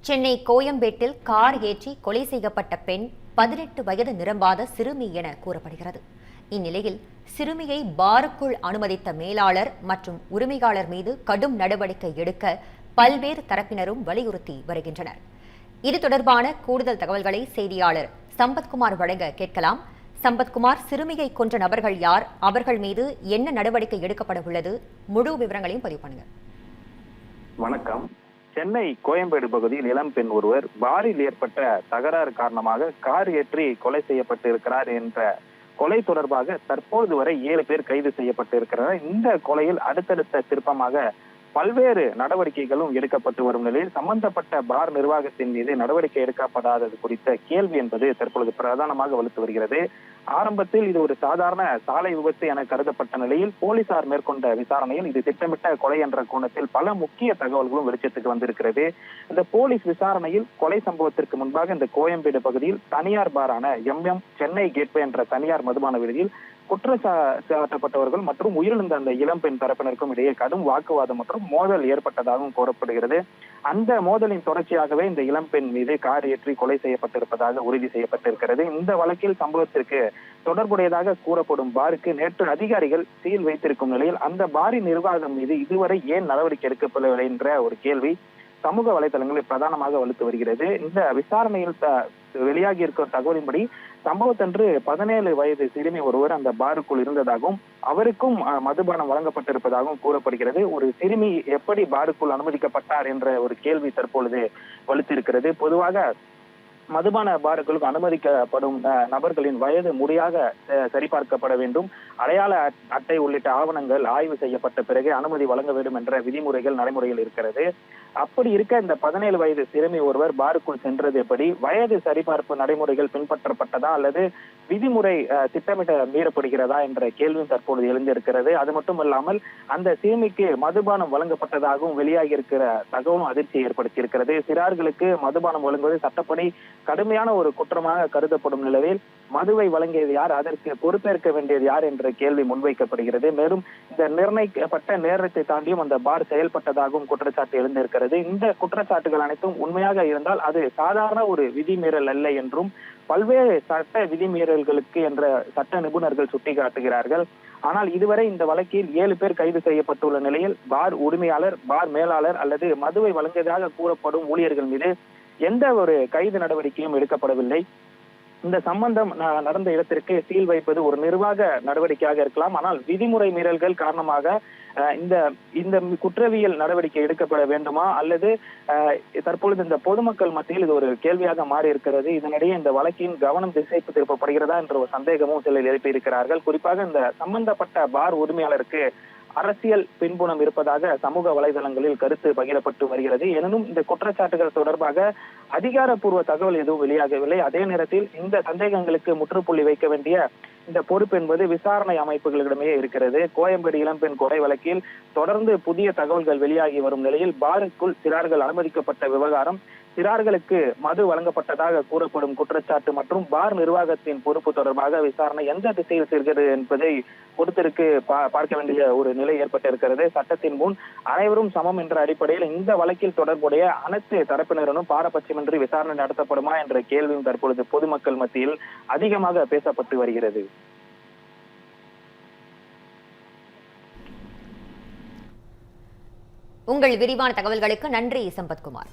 சென்னை கோயம்பேட்டில் கார் ஏற்றி கொலை செய்யப்பட்ட பெண் 18 வயது நிரம்பாத சிறுமி என கூறப்படுகிறது. இந்நிலையில் சிறுமியை பாருக்குள் அனுமதித்த மேலாளர் மற்றும் உரிமையாளர் மீது கடும் நடவடிக்கை எடுக்க பல்வேறு தரப்பினரும் வலியுறுத்தி வருகின்றனர். இது தொடர்பான கூடுதல் தகவல்களை செய்தியாளர் சம்பத்குமார் வழங்க கேட்கலாம். சம்பத்குமார், சிறுமியை கொன்ற நபர்கள் யார்? அவர்கள் மீது என்ன நடவடிக்கை எடுக்கப்பட உள்ளது? முழு விவரங்களையும் பதிவு பண்ணுங்க. வணக்கம். சென்னை கோயம்பேடு பகுதியில் இளம் பெண் ஒருவர் பாரில் ஏற்பட்ட தகராறு காரணமாக கார் ஏற்றி கொலை செய்யப்பட்டு இருக்கிறார் என்ற கொலை தொடர்பாக தற்போது வரை 7 பேர் கைது செய்யப்பட்டு இருக்கிறார். இந்த கொலையில் அடுத்தடுத்த திருப்பமாக பல்வேறு நடவடிக்கைகளும் எடுக்கப்பட்டு வரும் நிலையில் சம்பந்தப்பட்ட பார் நிர்வாகத்தின் மீது நடவடிக்கை எடுக்கப்படாதது குறித்த கேள்வி என்பது தற்பொழுது பிரதானமாக வலுத்து வருகிறது. ஆரம்பத்தில் இது ஒரு சாதாரண சாலை விபத்து என கருதப்பட்ட நிலையில் போலீசார் மேற்கொண்ட விசாரணையில் இது திட்டமிட்ட கொலை என்ற கோணத்தில் பல முக்கிய தகவல்களும் வெளிச்சத்துக்கு வந்திருக்கிறது. இந்த போலீஸ் விசாரணையில் கொலை சம்பவத்திற்கு முன்பாக இந்த கோயம்பேடு பகுதியில் தனியார் பாரான சென்னை கேட்வே என்ற தனியார் மதுபான விடுதியில் குற்றச்சாட்டப்பட்டவர்கள் மற்றும் உயிரிழந்த அந்த இளம்பெண் தரப்பினருக்கும் இடையே கடும் வாக்குவாதம் மற்றும் மோதல் ஏற்பட்டதாகவும் கூறப்படுகிறது. அந்த மோதலின் தொடர்ச்சியாகவே இந்த இளம்பெண் மீது கார் ஏற்றி கொலை செய்யப்பட்டிருப்பதாக உறுதி செய்யப்பட்டிருக்கிறது. இந்த வழக்கில் சம்பவத்திற்கு தொடர்புடையதாக கூறப்படும் பாருக்கு நேற்று அதிகாரிகள் சீல் வைத்திருக்கும் நிலையில் அந்த பாரின் நிர்வாகம் மீது இதுவரை ஏன் நடவடிக்கை எடுக்கப்படவில்லை என்ற ஒரு கேள்வி சமூக வலைதளங்களில் பிரதானமாக வலுத்து வருகிறது. இந்த விசாரணையில் வெளியாகி இருக்கிற தகவலின்படி சம்பவத்தன்று 17 வயது சிறுமி ஒருவர் அந்த பாருக்குள் இருந்ததாகவும் அவருக்கும் மதுபானம் வழங்கப்பட்டிருப்பதாகவும் கூறப்படுகிறது. ஒரு சிறுமி எப்படி பாருக்குள் அனுமதிக்கப்பட்டார் என்ற ஒரு கேள்வி தற்பொழுது வலுத்திருக்கிறது. பொதுவாக மதுபான பார்களுக்கு அனுமதிக்கப்படும் நபர்களின் வயது முறையாக சரிபார்க்கப்பட வேண்டும். அடையாள அட்டை உள்ளிட்ட ஆவணங்கள் ஆய்வு செய்யப்பட்ட பிறகு அனுமதி வழங்க வேண்டும் என்ற விதிமுறைகள் நடைமுறையில் இருக்கிறது. அப்படி இருக்க இந்த 17 வயது சிறுமி ஒருவர் பாருக்குள் சென்றது எப்படி? வயது சரிபார்ப்பு நடைமுறைகள் பின்பற்றப்பட்டதா அல்லது விதிமுறை திட்டமிட்ட மீறப்படுகிறதா என்ற கேள்வியும் தற்பொழுது எழுந்திருக்கிறது. அது மட்டுமல்லாமல் அந்த சிறுமிக்கு மதுபானம் வழங்கப்பட்டதாகவும் வெளியாகி இருக்கிற தகவலும் அதிர்ச்சியை ஏற்படுத்தி இருக்கிறது. சிறார்களுக்கு மதுபானம் வழங்குவது சட்டப்படி கடுமையான ஒரு குற்றமாக கருதப்படும் நிலையில் மதுவை வழங்கியது யார், அதற்கு பொறுப்பேற்க வேண்டியது யார் என்ற கேள்வி முன்வைக்கப்படுகிறது. மேலும் இந்த நிர்ணயிக்கப்பட்ட நேரத்தை தாண்டியும் அந்த பார் செயல்பட்டதாகவும் குற்றச்சாட்டு எழுந்திருக்கிறது. இந்த குற்றச்சாட்டுகள் அனைத்தும் உண்மையாக இருந்தால் அது சாதாரண ஒரு விதிமீறல் அல்ல என்றும் பல்வேறு சட்ட விதிமீறல்களுக்கு என்ற சட்ட நிபுணர்கள் சுட்டிக்காட்டுகிறார்கள். ஆனால் இதுவரை இந்த வழக்கில் 7 பேர் கைது செய்யப்பட்டுள்ள நிலையில் பார் உரிமையாளர், பார் மேலாளர் அல்லது மதுவை வழங்கியதாக கூறப்படும் ஊழியர்கள் மீது எந்த ஒரு கைது நடவடிக்கையும் எடுக்கப்படவில்லை. இந்த சம்பந்தம் நடந்த இடத்திற்கு சீல் வைப்பது ஒரு நிர்வாக நடவடிக்கையாக இருக்கலாம். ஆனால் விதிமுறை மீறல்கள் காரணமாக இந்த குற்றவியல் நடவடிக்கை எடுக்கப்பட வேண்டுமா அல்லது தற்பொழுது இந்த பொதுமக்கள் மத்தியில் இது ஒரு கேள்வியாக மாறி இருக்கிறது. இதனிடையே இந்த வழக்கின் கவனம் திசை திருப்பப்படுகிறதா என்ற ஒரு சந்தேகமும் சிலர் எழுப்பியிருக்கிறார்கள். குறிப்பாக இந்த சம்பந்தப்பட்ட பார் உரிமையாளருக்கு அரசியல் பின்புலம் இருப்பதாக சமூக வலைதளங்களில் கருத்து பகிரப்பட்டு வருகிறது. எனினும் இந்த குற்றச்சாட்டுகள் தொடர்பாக அதிகாரப்பூர்வ தகவல் எதுவும் வெளியாகவில்லை. அதே நேரத்தில் இந்த சந்தேகங்களுக்கு முற்றுப்புள்ளி வைக்க வேண்டிய இந்த பொறுப்பு என்பது விசாரணை அமைப்புகளிடமே இருக்கிறது. கோயம்பேடு இளம்பெண் கொலை வழக்கில் தொடர்ந்து புதிய தகவல்கள் வெளியாகி வரும் நிலையில் பாருக்குள் சிறார்கள் அனுமதிக்கப்பட்ட விவகாரம், சிறார்களுக்கு மது வழங்கப்பட்டதாக கூறப்படும் குற்றச்சாட்டு மற்றும் பார் நிர்வாகத்தின் பொறுப்பு தொடர்பாக விசாரணை எந்த திசையில் செல்கிறது என்பதை பொறுத்திருக்கு பார்க்க வேண்டிய ஒரு நிலை ஏற்பட்டிருக்கிறது. சட்டத்தின் முன் அனைவரும் சமம் என்ற அடிப்படையில் இந்த வழக்கில் தொடர்புடைய அனைத்து தரப்பினரும் பாரபட்சமின்றி விசாரணை நடத்தப்படுமா என்ற கேள்வியும் தற்பொழுது பொதுமக்கள் மத்தியில் அதிகமாக பேசப்பட்டு வருகிறது. உங்கள் விரிவான தகவல்களுக்கு நன்றி சம்பத்குமார்.